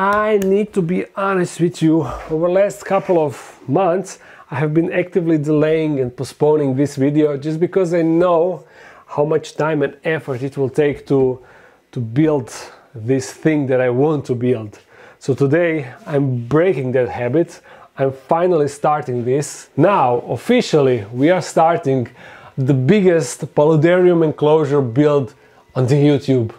I need to be honest with you, over the last couple of months I have been actively delaying and postponing this video just because I know how much time and effort it will take to build this thing that I want to build. So today I'm breaking that habit. I'm finally starting this. Now, officially, we are starting the biggest paludarium enclosure build on the YouTube.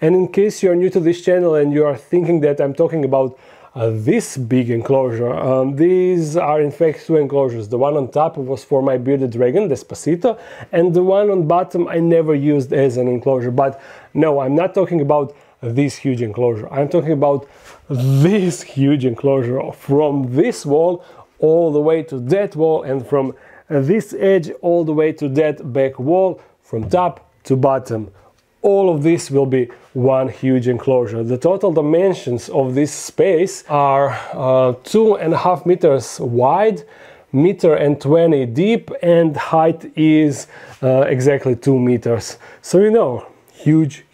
And in case you are new to this channel and you are thinking that I'm talking about this big enclosure, these are in fact two enclosures. The one on top was for my bearded dragon, Despacito, and the one on bottom I never used as an enclosure. But no, I'm not talking about this huge enclosure. I'm talking about this huge enclosure, from this wall all the way to that wall, and from this edge all the way to that back wall, from top to bottom. All of this will be one huge enclosure. The total dimensions of this space are 2.5 meters wide, 1.20 meters deep, and height is exactly 2 meters. So you know, huge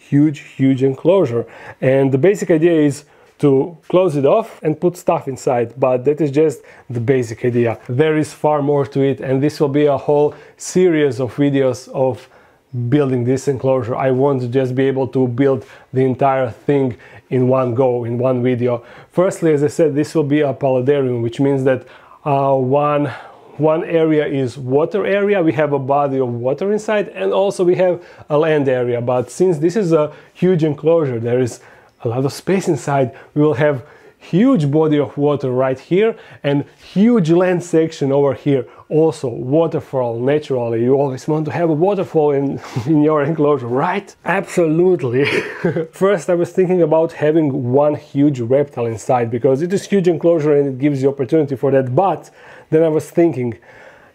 enclosure. And the basic idea is to close it off and put stuff inside, but that is just the basic idea. There is far more to it, and this will be a whole series of videos of building this enclosure. I want to just be able to build the entire thing in one go, in one video. Firstly, as I said, this will be a paludarium, which means that one area is water area. We have a body of water inside, and also we have a land area. But since this is a huge enclosure, there is a lot of space inside. We will have huge body of water right here and huge land section over here. Also waterfall. Naturally, you always want to have a waterfall in your enclosure, right? Absolutely. First I was thinking about having one huge reptile inside, because it is huge enclosure and it gives you opportunity for that. But then I was thinking,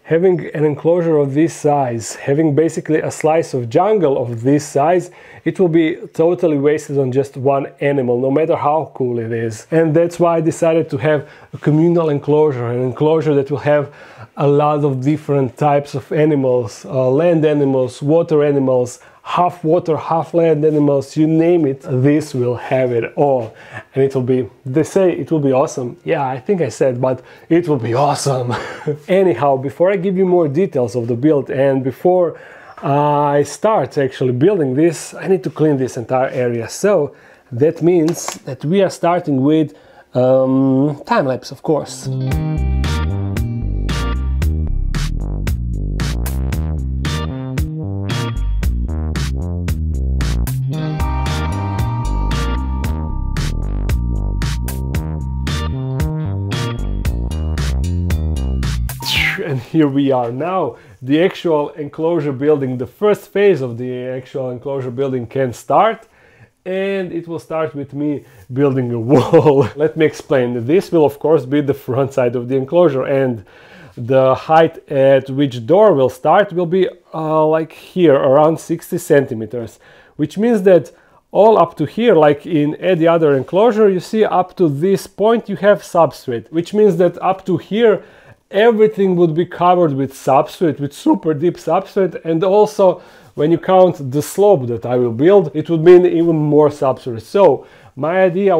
having an enclosure of this size, having basically a slice of jungle of this size, it will be totally wasted on just one animal, no matter how cool it is. And that's why I decided to have a communal enclosure, an enclosure that will have a lot of different types of animals, land animals, water animals, half water, half land animals, you name it, this will have it all. And it will be, they say it will be awesome. Yeah, I think I said, but it will be awesome. Anyhow, before I give you more details of the build and before I start actually building this, I need to clean this entire area. So that means that we are starting with time lapse, of course. And here we are now. The actual enclosure building, the first phase of the actual enclosure building can start, and it will start with me building a wall. Let me explain. This will of course be the front side of the enclosure, and the height at which door will start will be like here, around 60 centimeters, which means that all up to here, like in any other enclosure, you see up to this point you have substrate, which means that up to here everything would be covered with substrate, with super deep substrate. And also when you count the slope that I will build, it would mean even more substrate. So my idea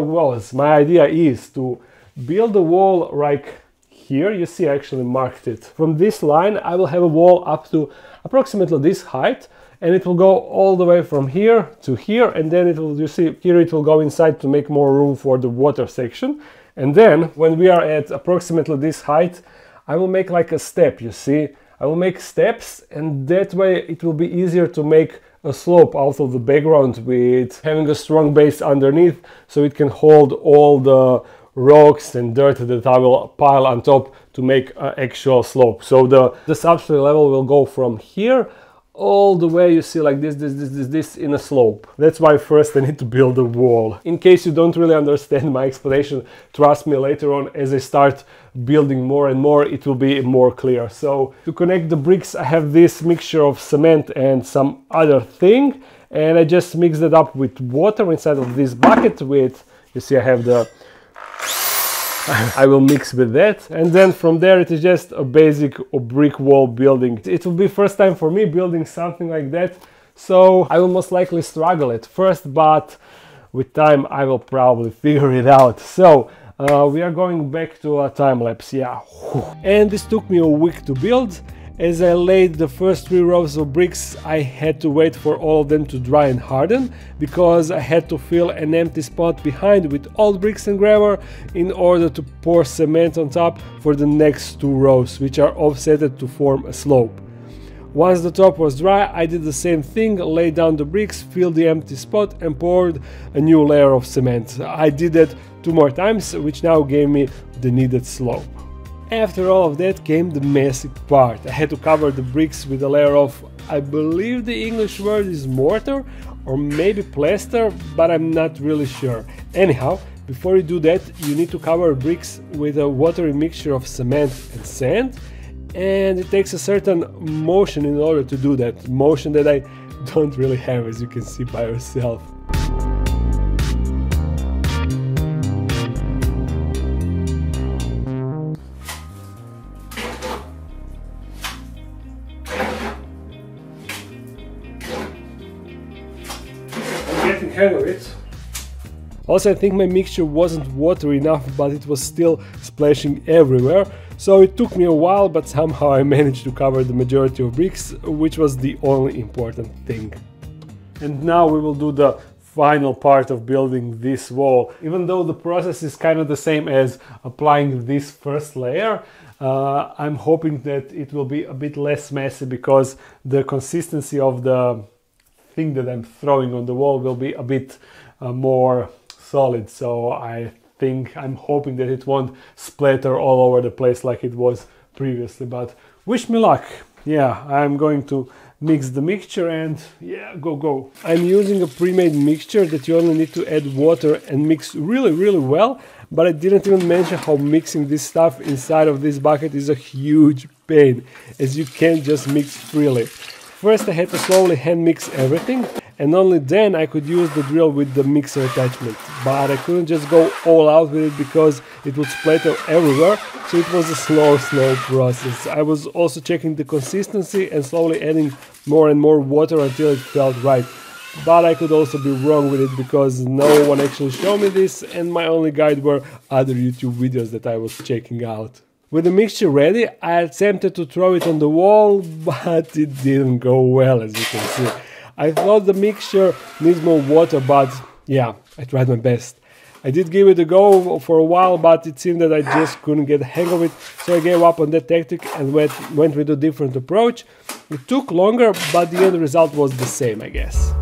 is to build a wall like here. You see I actually marked it. From this line I will have a wall up to approximately this height, and it will go all the way from here to here, and then it will, you see here, it will go inside to make more room for the water section. And then when we are at approximately this height, I will make like a step, you see. I will make steps, and that way it will be easier to make a slope out of the background with having a strong base underneath, so it can hold all the rocks and dirt that I will pile on top to make an actual slope. So the substrate level will go from here all the way, you see, like this in a slope. That's why first I need to build a wall. In case you don't really understand my explanation, trust me, later on as I start building more and more, it will be more clear. So to connect the bricks, I have this mixture of cement and some other thing, and I just mix it up with water inside of this bucket with, you see I have the I will mix with that, and then from there it is just a basic brick wall building. It will be first time for me building something like that, so I will most likely struggle at first, but with time I will probably figure it out. So we are going back to a time lapse, yeah. And this took me a week to build. As I laid the first 3 rows of bricks, I had to wait for all of them to dry and harden, because I had to fill an empty spot behind with old bricks and gravel in order to pour cement on top for the next 2 rows, which are offsetted to form a slope. Once the top was dry, I did the same thing, laid down the bricks, filled the empty spot and poured a new layer of cement. I did that 2 more times, which now gave me the needed slope. After all of that came the messy part. I had to cover the bricks with a layer of, I believe the English word is mortar or maybe plaster, but I'm not really sure. Anyhow, before you do that, you need to cover bricks with a watery mixture of cement and sand, and it takes a certain motion in order to do that. Motion that I don't really have, as you can see by yourself. Getting hang of it. Also, I think my mixture wasn't watery enough, but it was still splashing everywhere, so it took me a while, but somehow I managed to cover the majority of bricks, which was the only important thing. And now we will do the final part of building this wall. Even though the process is kind of the same as applying this first layer, I'm hoping that it will be a bit less messy, because the consistency of the thing that I'm throwing on the wall will be a bit more solid, so I'm hoping that it won't splatter all over the place like it was previously, but wish me luck. Yeah, I'm going to mix the mixture and yeah, go. I'm using a pre-made mixture that you only need to add water and mix really well, but I didn't even mention how mixing this stuff inside of this bucket is a huge pain, as you can't just mix freely. First I had to slowly hand mix everything, and only then I could use the drill with the mixer attachment. But I couldn't just go all out with it because it would splatter everywhere, so it was a slow process. I was also checking the consistency and slowly adding more and more water until it felt right. But I could also be wrong with it because no one actually showed me this, and my only guide were other YouTube videos that I was checking out. With the mixture ready, I attempted to throw it on the wall, but it didn't go well, as you can see. I thought the mixture needs more water, but yeah, I tried my best. I did give it a go for a while, but it seemed that I just couldn't get the hang of it, so I gave up on that tactic and went with a different approach. It took longer, but the end result was the same, I guess.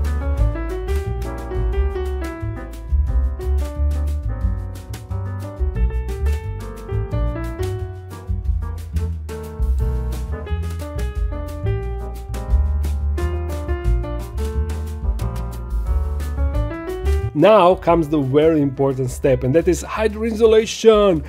Now comes the very important step, and that is hydroinsulation.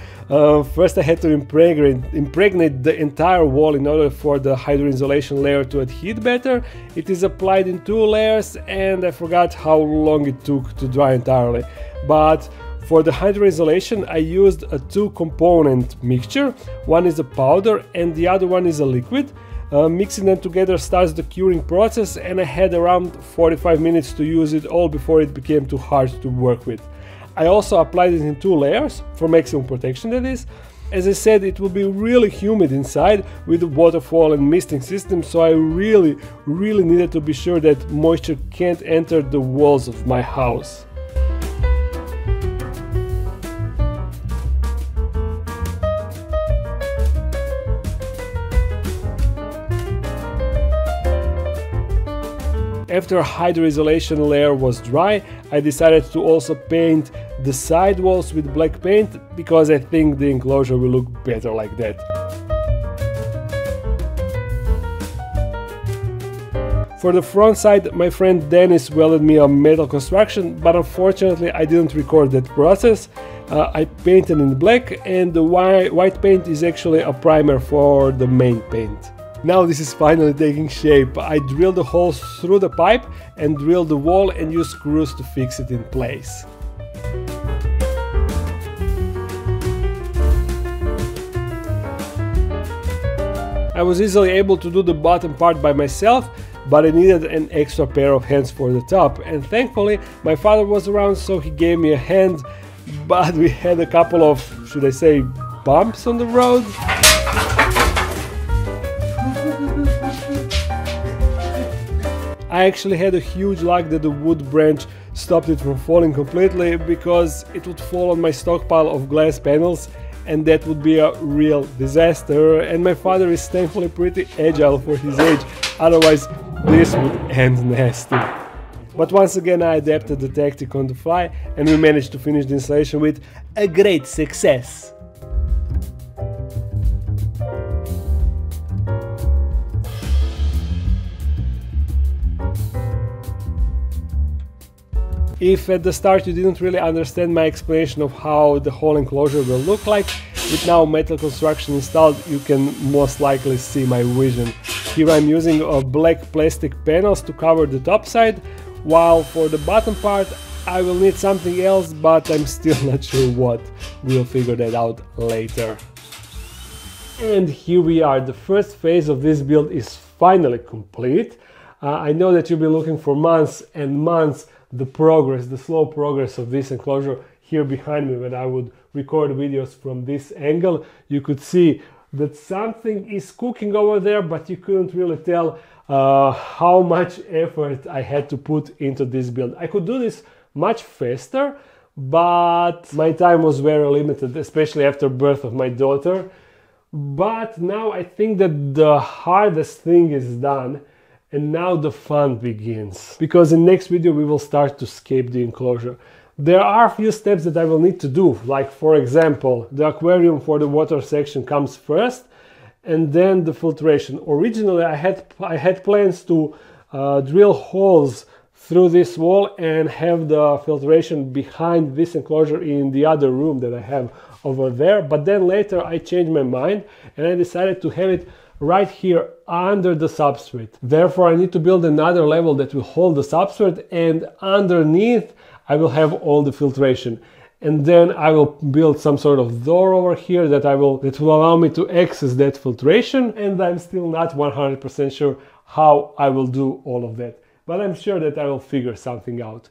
First I had to impregnate the entire wall in order for the hydroinsulation layer to adhere better. It is applied in 2 layers, and I forgot how long it took to dry entirely. But for the hydroinsulation I used a 2-component mixture. One is a powder and the other one is a liquid. Mixing them together starts the curing process, and I had around 45 minutes to use it all before it became too hard to work with. I also applied it in 2 layers, for maximum protection that is. As I said, it will be really humid inside with the waterfall and misting system, so I really needed to be sure that moisture can't enter the walls of my house. After a hydroisolation layer was dry, I decided to also paint the side walls with black paint, because I think the enclosure will look better like that. For the front side, my friend Dennis welded me a metal construction, but unfortunately I didn't record that process. I painted in black, and the white paint is actually a primer for the main paint. Now this is finally taking shape. I drilled the holes through the pipe and drilled the wall and used screws to fix it in place. I was easily able to do the bottom part by myself, but I needed an extra pair of hands for the top, and thankfully my father was around, so he gave me a hand, but we had a couple of, should I say, bumps on the road. I actually had a huge luck that the wood branch stopped it from falling completely, because it would fall on my stockpile of glass panels and that would be a real disaster, and my father is thankfully pretty agile for his age, otherwise this would end nasty. But once again I adapted the tactic on the fly and we managed to finish the installation with a great success. If at the start you didn't really understand my explanation of how the whole enclosure will look like, with now metal construction installed, you can most likely see my vision. Here I'm using black plastic panels to cover the top side, while for the bottom part I will need something else, but I'm still not sure what. We'll figure that out later. And here we are, the first phase of this build is finally complete. I know that you've been looking for months and months the slow progress of this enclosure. Here behind me, when I would record videos from this angle, you could see that something is cooking over there, but you couldn't really tell how much effort I had to put into this build. I could do this much faster, but my time was very limited, especially after birth of my daughter. But now I think that the hardest thing is done. And now the fun begins, because in next video we will start to scape the enclosure. There are a few steps that I will need to do, like for example, the aquarium for the water section comes first, and then the filtration. Originally I had plans to drill holes through this wall and have the filtration behind this enclosure in the other room that I have over there, but then later I changed my mind and I decided to have it right here under the substrate. Therefore I need to build another level that will hold the substrate, and underneath I will have all the filtration. And then I will build some sort of door over here that will allow me to access that filtration, and I'm still not 100% sure how I will do all of that, but I'm sure that I will figure something out.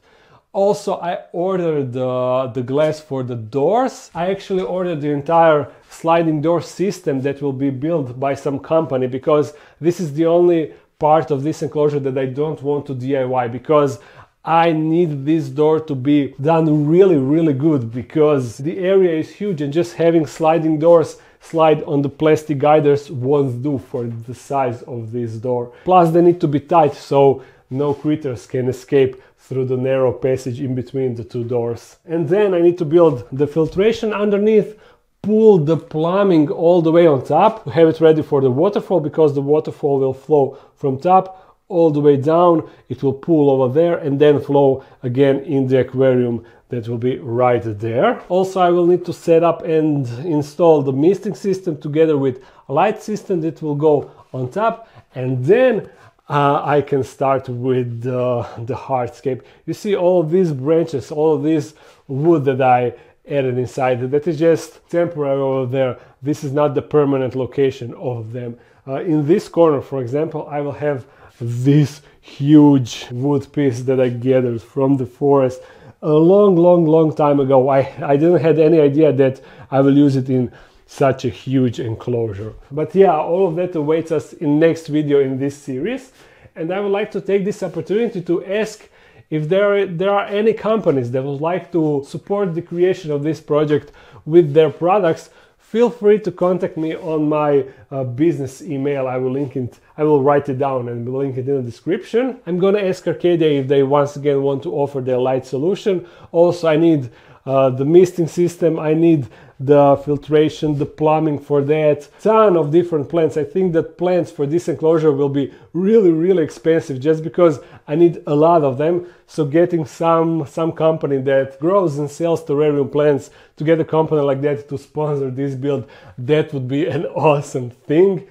Also, I ordered the glass for the doors. I actually ordered the entire sliding door system that will be built by some company, because this is the only part of this enclosure that I don't want to DIY, because I need this door to be done really good, because the area is huge and just having sliding doors slide on the plastic guiders won't do for the size of this door. Plus they need to be tight so no critters can escape through the narrow passage in between the two doors. And then I need to build the filtration underneath, pull the plumbing all the way on top, have it ready for the waterfall, because the waterfall will flow from top all the way down. It will pool over there and then flow again in the aquarium that will be right there. Also, I will need to set up and install the misting system together with a light system that will go on top, and then I can start with the hardscape. You see all of these branches, all of this wood that I added inside, that is just temporary over there. This is not the permanent location of them. In this corner, for example, I will have this huge wood piece that I gathered from the forest a long time ago. I didn't have any idea that I will use it in such a huge enclosure. But yeah, all of that awaits us in next video in this series. And I would like to take this opportunity to ask if there are any companies that would like to support the creation of this project with their products. Feel free to contact me on my business email. I will write it down and link it in the description. I'm gonna ask Arcadia if they once again want to offer their light solution. Also, I need the misting system, I need the filtration, the plumbing for that, ton of different plants. I think that plants for this enclosure will be really expensive, just because I need a lot of them. So getting some company that grows and sells terrarium plants, to get a company like that to sponsor this build, that would be an awesome thing.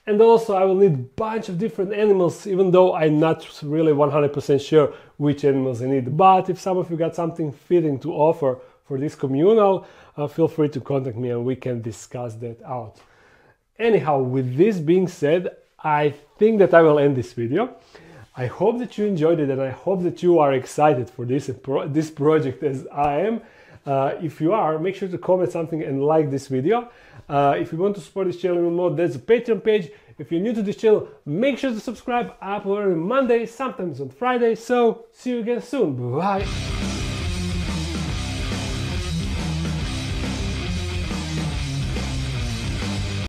And also I will need a bunch of different animals, even though I'm not really 100% sure which animals I need. But if some of you got something fitting to offer for this communal, feel free to contact me and we can discuss that out. Anyhow, with this being said, I think that I will end this video. I hope that you enjoyed it, and I hope that you are excited for this project as I am. If you are, make sure to comment something and like this video. If you want to support this channel even more, there's a Patreon page. If you're new to this channel, make sure to subscribe. I upload on Monday, sometimes on Friday. So see you again soon. Bye.